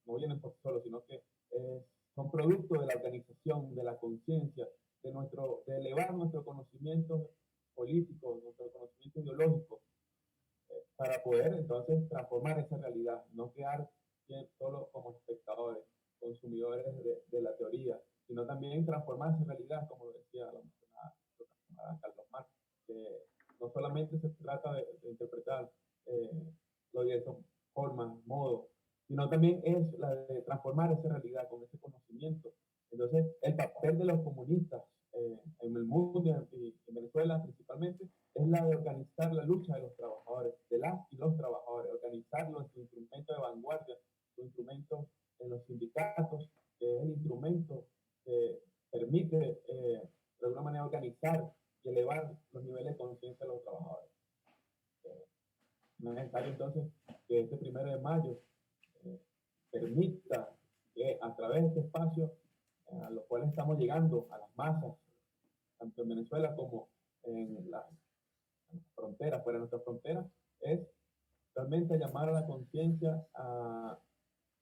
Speaker 6: no vienen por sí solos, sino que son producto de la organización, de la conciencia, de elevar nuestro conocimiento político, nuestro conocimiento ideológico, para poder entonces transformar esa realidad, no quedar solo como espectadores, consumidores de la teoría, sino también transformar esa realidad, como decía la mencionada Carlos Marx, que no solamente se trata de interpretar lo de esa forma, modo, sino también es la de transformar esa realidad con ese conocimiento. Entonces, el papel de los comunistas en el mundo y en Venezuela principalmente es la de organizar la lucha de los trabajadores, de las y los trabajadores, organizarlo en su instrumento de vanguardia, su instrumento en los sindicatos, que es el instrumento que permite de alguna manera organizar y elevar los niveles de conciencia de los trabajadores. Es necesario entonces que este 1 de mayo permita que a través de este espacio a los cuales estamos llegando a las masas, tanto en Venezuela como en las fronteras, fuera de nuestras fronteras, es realmente llamar a la conciencia a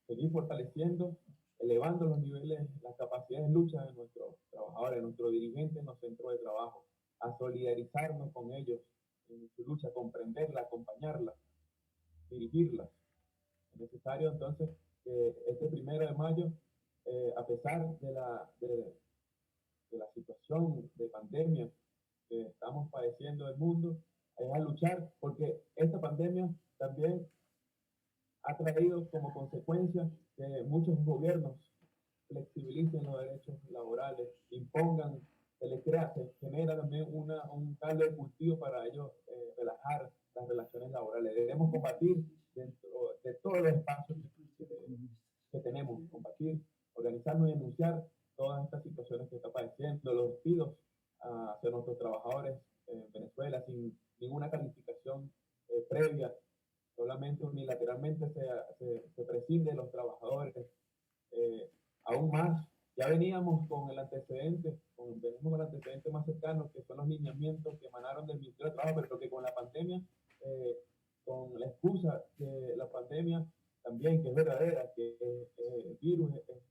Speaker 6: seguir fortaleciendo, elevando los niveles, las capacidades de lucha de nuestros trabajadores, de nuestros dirigentes en los centros de trabajo, a solidarizarnos con ellos en su lucha, comprenderla, acompañarla, dirigirla. Es necesario entonces que este 1 de mayo, a pesar de la situación de pandemia que estamos padeciendo en el mundo, es a luchar porque esta pandemia también ha traído como consecuencia que muchos gobiernos flexibilicen los derechos laborales, impongan, se genera también un caldo de cultivo para ellos relajar las relaciones laborales. Debemos combatir dentro de todos los espacios que tenemos, combatir, organizarnos y denunciar todas estas situaciones que está padeciendo, los despidos hacia nuestros trabajadores en Venezuela sin ninguna calificación previa, solamente unilateralmente se prescinde de los trabajadores. Aún más, ya veníamos con el antecedente, más cercano, que son los lineamientos que emanaron del Ministerio de Trabajo, pero que con la pandemia, con la excusa de la pandemia también, que es verdadera, que el virus es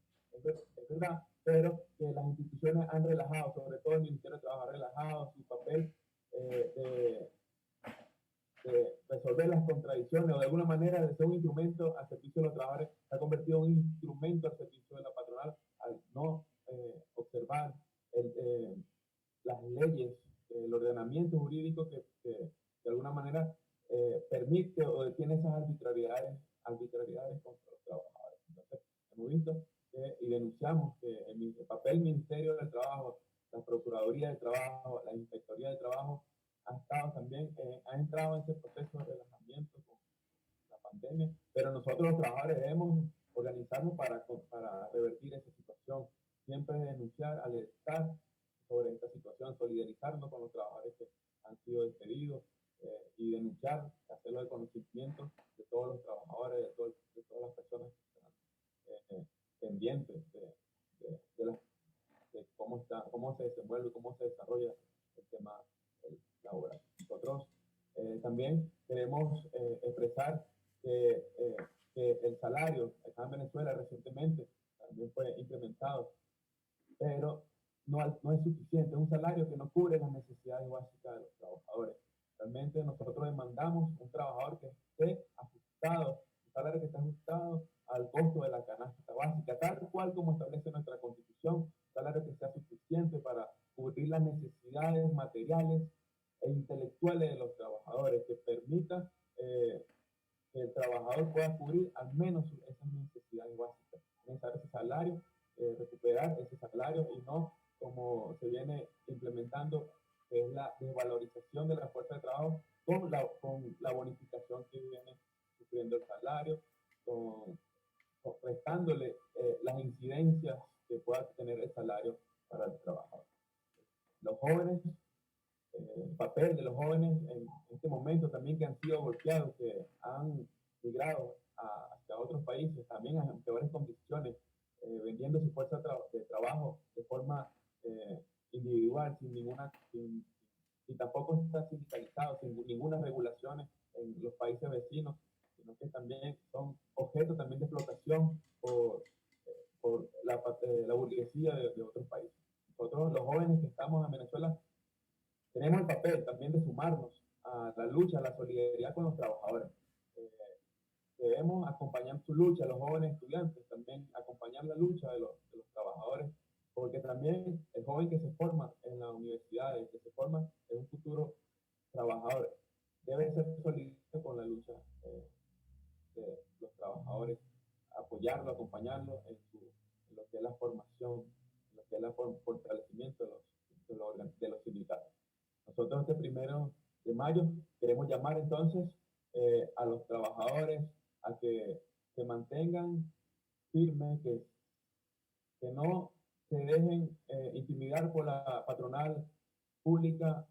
Speaker 6: verdad, pero que las instituciones han relajado, sobre todo el Ministerio de Trabajo ha relajado su papel de resolver las contradicciones o de alguna manera de ser un instrumento al servicio de los trabajadores, se ha convertido en un instrumento al servicio de la patronal al no observar las leyes, el ordenamiento jurídico que de alguna manera permite o detiene esas arbitrariedades contra los trabajadores. Entonces, hemos visto y denunciamos que el papel del Ministerio del Trabajo, la Procuraduría del Trabajo, la Inspectoría del Trabajo, ha estado también, ha entrado en ese proceso de relajamiento con la pandemia, pero nosotros los trabajadores debemos organizarnos para revertir esa situación, siempre denunciar, alertar sobre esta situación, solidarizarnos con los trabajadores que han sido despedidos y denunciar, hacerlo de conocimiento de todos los trabajadores, de todas las personas que están pendientes de cómo se desenvuelve, cómo se desarrolla el tema laboral. Nosotros también queremos expresar que el salario acá en Venezuela recientemente también fue incrementado, pero no es suficiente. Es un salario que no cubre salario que está ajustado al costo de la canasta básica, tal cual como establece nuestra Constitución, un salario que sea suficiente para cubrir las necesidades materiales e intelectuales de los trabajadores, que permita que el trabajador pueda cubrir al menos esas necesidades básicas, necesitar ese salario, recuperar ese salario y no como se viene implementando, que es la desvalorización de la fuerza de trabajo con la bonificación que viene sufriendo el salario, restándole las incidencias que pueda tener el salario para el trabajador. Los jóvenes, el papel de los jóvenes en este momento también, que han sido golpeados, que han migrado hacia otros países, también en peores condiciones, vendiendo su fuerza de trabajo de forma individual, y tampoco está sindicalizado, sin ninguna regulación en los países vecinos, sino que también son objeto también de explotación por la burguesía de otros países. Nosotros, los jóvenes que estamos en Venezuela, tenemos el papel también de sumarnos a la lucha, a la solidaridad con los trabajadores. Debemos acompañar su lucha, los jóvenes estudiantes, también acompañar la lucha de los trabajadores, porque también el joven que se forma en la universidad, el que se forma en un futuro trabajador, debe ser solidario con la lucha de los trabajadores, apoyarlo, acompañarlo en lo que es la formación, en lo que es el fortalecimiento de los sindicatos. Nosotros este 1 de mayo queremos llamar entonces a los trabajadores a que se mantengan firmes, que no se dejen intimidar por la patronal pública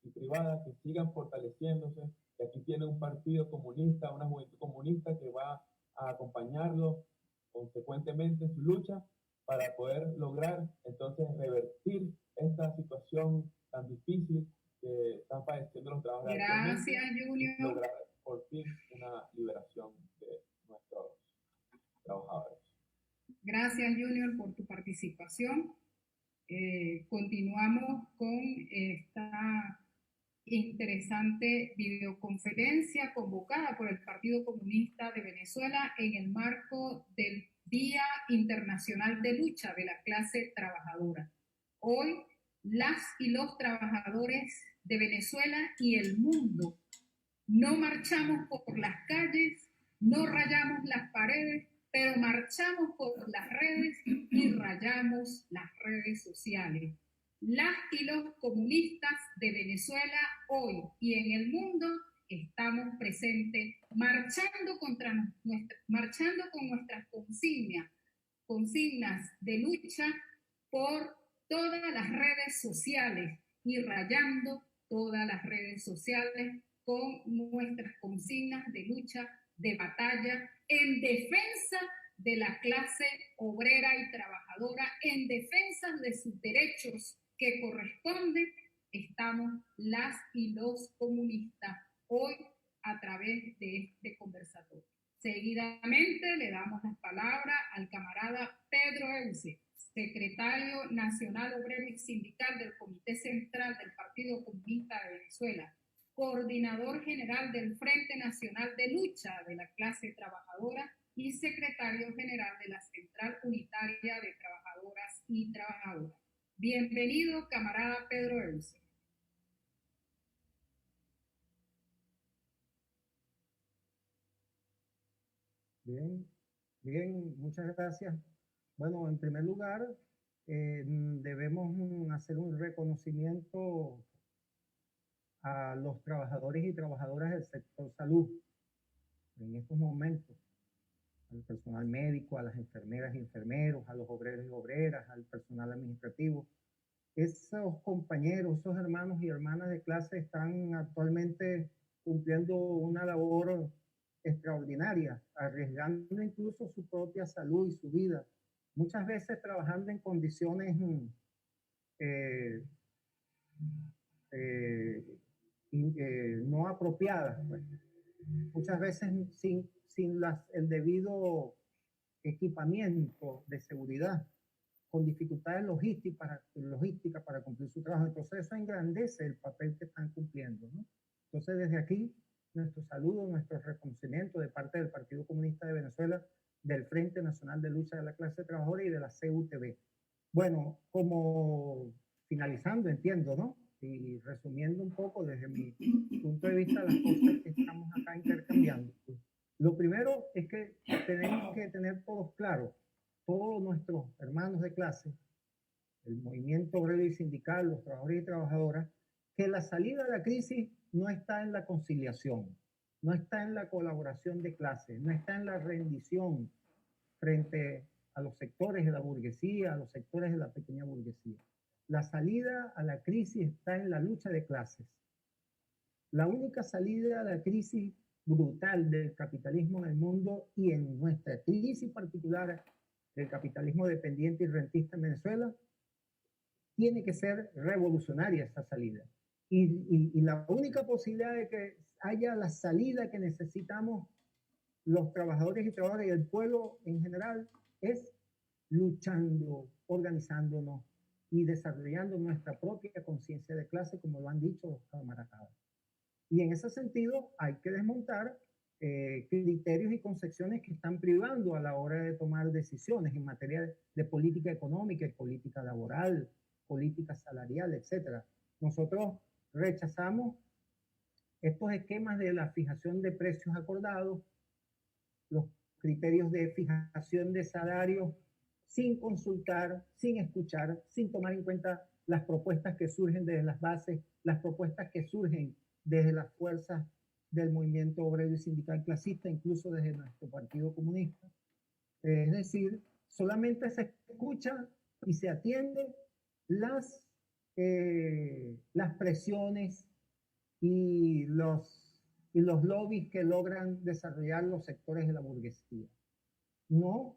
Speaker 6: y privada, que sigan fortaleciéndose, que aquí tiene un partido comunista, una juventud comunista que va a acompañarlo consecuentemente en su lucha para poder lograr entonces revertir esta situación tan difícil que están padeciendo los trabajadores.
Speaker 2: Gracias, Junior.
Speaker 6: Y lograr por fin una liberación de nuestros trabajadores.
Speaker 2: Gracias, Junior, por tu participación. Continuamos con esta interesante videoconferencia convocada por el Partido Comunista de Venezuela en el marco del Día Internacional de Lucha de la Clase Trabajadora. Hoy, las y los trabajadores de Venezuela y el mundo no marchamos por las calles, no rayamos las paredes, pero marchamos por las redes y rayamos las redes sociales. Las y los comunistas de Venezuela hoy y en el mundo estamos presentes marchando con nuestras consignas de lucha por todas las redes sociales y rayando todas las redes sociales con nuestras consignas de lucha, de batalla, en defensa de la clase obrera y trabajadora, en defensa de sus derechos que corresponden. Estamos las y los comunistas hoy a través de este conversatorio. Seguidamente le damos la palabra al camarada Pedro Euse, secretario nacional obrero y sindical del Comité Central del Partido Comunista de Venezuela, coordinador general del Frente Nacional de Lucha de la Clase Trabajadora y secretario general de la Central Unitaria de Trabajadoras y Trabajadores. Bienvenido, camarada Pedro Euse.
Speaker 3: Bien, muchas gracias. Bueno, en primer lugar, debemos hacer un reconocimiento a los trabajadores y trabajadoras del sector salud en estos momentos, al personal médico, a las enfermeras y enfermeros, a los obreros y obreras, al personal administrativo. Esos compañeros, esos hermanos y hermanas de clase están actualmente cumpliendo una labor extraordinaria, arriesgando incluso su propia salud y su vida, muchas veces trabajando en condiciones no apropiadas, pues. Muchas veces sin el debido equipamiento de seguridad, con dificultades logísticas para cumplir su trabajo. Entonces eso engrandece el papel que están cumpliendo, ¿no? Entonces desde aquí nuestro saludo, nuestro reconocimiento de parte del Partido Comunista de Venezuela, del Frente Nacional de Lucha de la Clase Trabajadora y de la CUTV. Bueno, como finalizando, entiendo, ¿no? Y resumiendo un poco desde mi punto de vista las cosas que estamos acá intercambiando. Lo primero es que tenemos que tener todos claros, todos nuestros hermanos de clase, el movimiento obrero y sindical, los trabajadores y trabajadoras, que la salida de la crisis no está en la conciliación, no está en la colaboración de clases, no está en la rendición frente a los sectores de la burguesía, a los sectores de la pequeña burguesía. La salida a la crisis está en la lucha de clases. La única salida a la crisis brutal del capitalismo en el mundo y en nuestra crisis particular del capitalismo dependiente y rentista en Venezuela, tiene que ser revolucionaria esa salida. Y la única posibilidad de que haya la salida que necesitamos los trabajadores y trabajadoras y el pueblo en general es luchando, organizándonos y desarrollando nuestra propia conciencia de clase, como lo han dicho los camaradas. Y en ese sentido hay que desmontar criterios y concepciones que están privando a la hora de tomar decisiones en materia de política económica y política laboral, política salarial, etc. Nosotros rechazamos estos esquemas de la fijación de precios acordados, los criterios de fijación de salarios sin consultar, sin escuchar, sin tomar en cuenta las propuestas que surgen desde las bases, las propuestas que surgen desde las fuerzas del movimiento obrero y sindical clasista, incluso desde nuestro Partido Comunista. Es decir, solamente se escucha y se atiende las presiones y los lobbies que logran desarrollar los sectores de la burguesía. No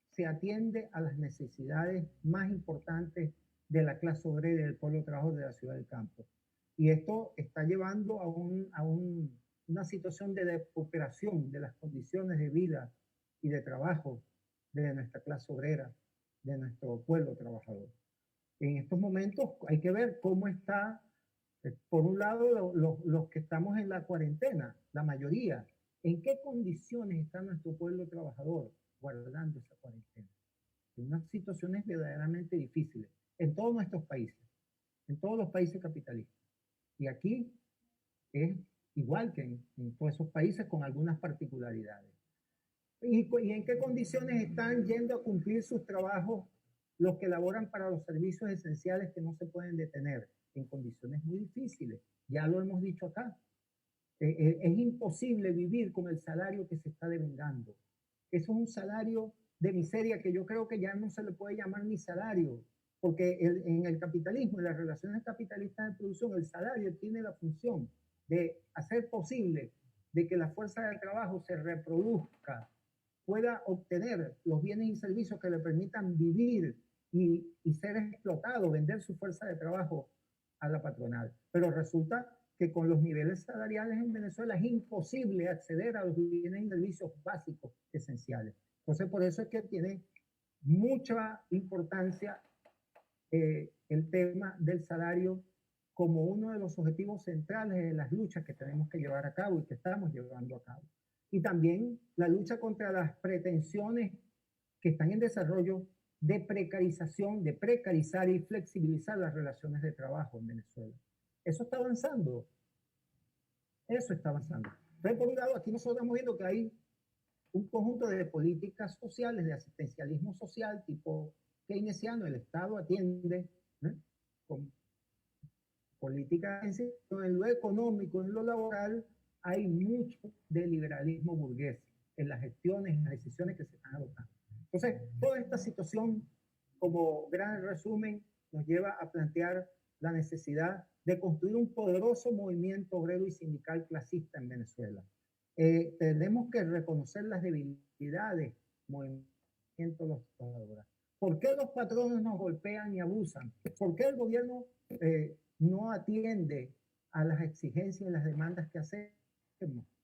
Speaker 3: se atiende a las necesidades más importantes de la clase obrera y del pueblo trabajador de la ciudad del campo. Y esto está llevando a una situación de depauperación de las condiciones de vida y de trabajo de nuestra clase obrera, de nuestro pueblo trabajador. En estos momentos hay que ver cómo está, por un lado, los que estamos en la cuarentena, la mayoría, en qué condiciones está nuestro pueblo trabajador guardando esa cuarentena. En unas situaciones verdaderamente difíciles, en todos nuestros países, en todos los países capitalistas. Y aquí es igual que en todos esos países con algunas particularidades. ¿Y en qué condiciones están yendo a cumplir sus trabajos los que laboran para los servicios esenciales que no se pueden detener? En condiciones muy difíciles. Ya lo hemos dicho acá. Es imposible vivir con el salario que se está devengando. Eso es un salario de miseria que yo creo que ya no se le puede llamar ni salario, porque en el capitalismo, en las relaciones capitalistas de producción, el salario tiene la función de hacer posible de que la fuerza de trabajo se reproduzca, pueda obtener los bienes y servicios que le permitan vivir y ser explotado, vender su fuerza de trabajo a la patronal. Pero resulta que con los niveles salariales en Venezuela es imposible acceder a los bienes y servicios básicos esenciales. Entonces, por eso es que tiene mucha importancia el tema del salario como uno de los objetivos centrales de las luchas que tenemos que llevar a cabo y que estamos llevando a cabo. Y también la lucha contra las pretensiones que están en desarrollo de precarización, de precarizar y flexibilizar las relaciones de trabajo en Venezuela. Eso está avanzando. Eso está avanzando. Pero por un lado, aquí nosotros estamos viendo que hay un conjunto de políticas sociales, de asistencialismo social, tipo keynesiano. El Estado atiende con políticas en lo económico, en lo laboral, hay mucho de liberalismo burgués en las gestiones, en las decisiones que se están adoptando. Entonces, toda esta situación, como gran resumen, nos lleva a plantear la necesidad de construir un poderoso movimiento obrero y sindical clasista en Venezuela. Tenemos que reconocer las debilidades del movimiento de los trabajadores. ¿Por qué los patrones nos golpean y abusan? ¿Por qué el gobierno no atiende a las exigencias y las demandas que hacemos?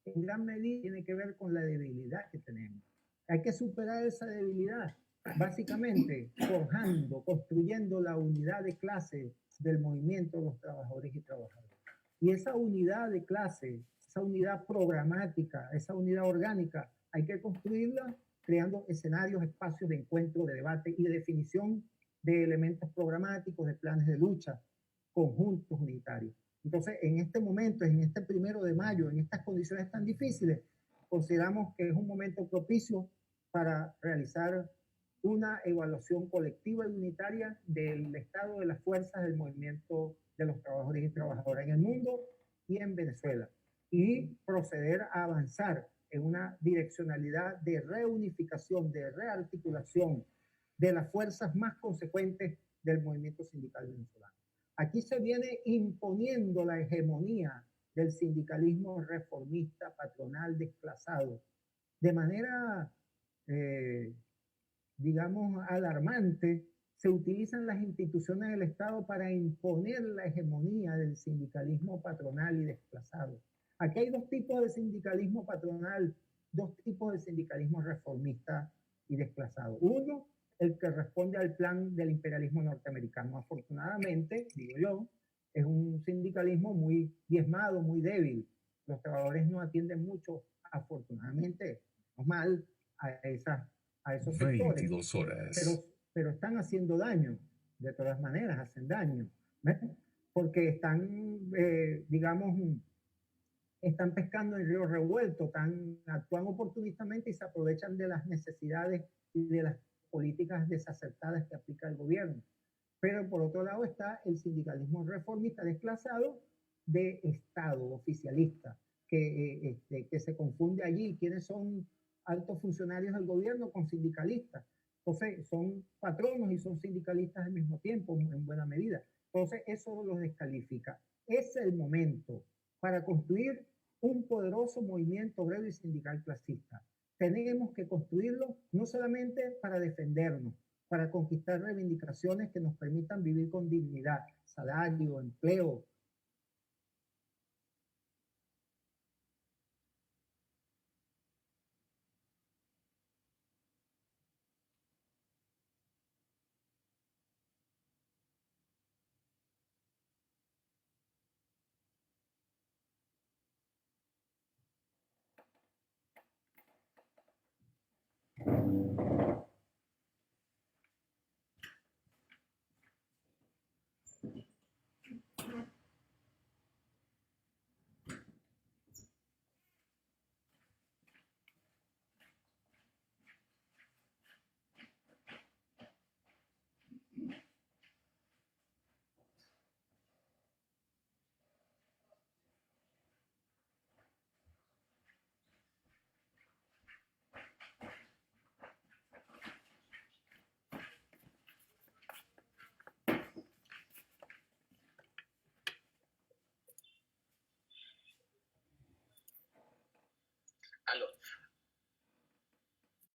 Speaker 3: En gran medida tiene que ver con la debilidad que tenemos. Hay que superar esa debilidad, básicamente forjando, construyendo la unidad de clase del movimiento de los trabajadores y trabajadoras. Y esa unidad de clase esa unidad programática, esa unidad orgánica, hay que construirla creando escenarios, espacios de encuentro, de debate y de definición de elementos programáticos, de planes de lucha conjuntos unitarios. Entonces, en este momento, en este 1 de mayo, en estas condiciones tan difíciles, consideramos que es un momento propicio para realizar una evaluación colectiva y unitaria del estado de las fuerzas del movimiento de los trabajadores y trabajadoras en el mundo y en Venezuela, y proceder a avanzar en una direccionalidad de reunificación, de rearticulación de las fuerzas más consecuentes del movimiento sindical venezolano. Aquí se viene imponiendo la hegemonía del sindicalismo reformista, patronal, desplazado, de manera, digamos, alarmante. Se utilizan las instituciones del Estado para imponer la hegemonía del sindicalismo patronal y desplazado. Aquí hay dos tipos de sindicalismo patronal, dos tipos de sindicalismo reformista y desplazado. Uno, el que responde al plan del imperialismo norteamericano. Afortunadamente, digo yo, es un sindicalismo muy diezmado, muy débil. Los trabajadores no atienden mucho, afortunadamente, mal a esos sectores.
Speaker 7: 22 horas.
Speaker 3: Pero están haciendo daño, de todas maneras, hacen daño, ¿ves? Porque están, digamos, están pescando en río revuelto, actúan oportunistamente y se aprovechan de las necesidades y de las políticas desacertadas que aplica el gobierno. Pero por otro lado está el sindicalismo reformista desplazado de Estado oficialista, que se confunde allí. ¿Quiénes son altos funcionarios del gobierno con sindicalistas? Entonces son patronos y son sindicalistas al mismo tiempo, en buena medida. Entonces eso los descalifica. Es el momento para construir un poderoso movimiento obrero y sindical clasista. Tenemos que construirlo no solamente para defendernos, para conquistar reivindicaciones que nos permitan vivir con dignidad, salario, empleo.
Speaker 8: Aló.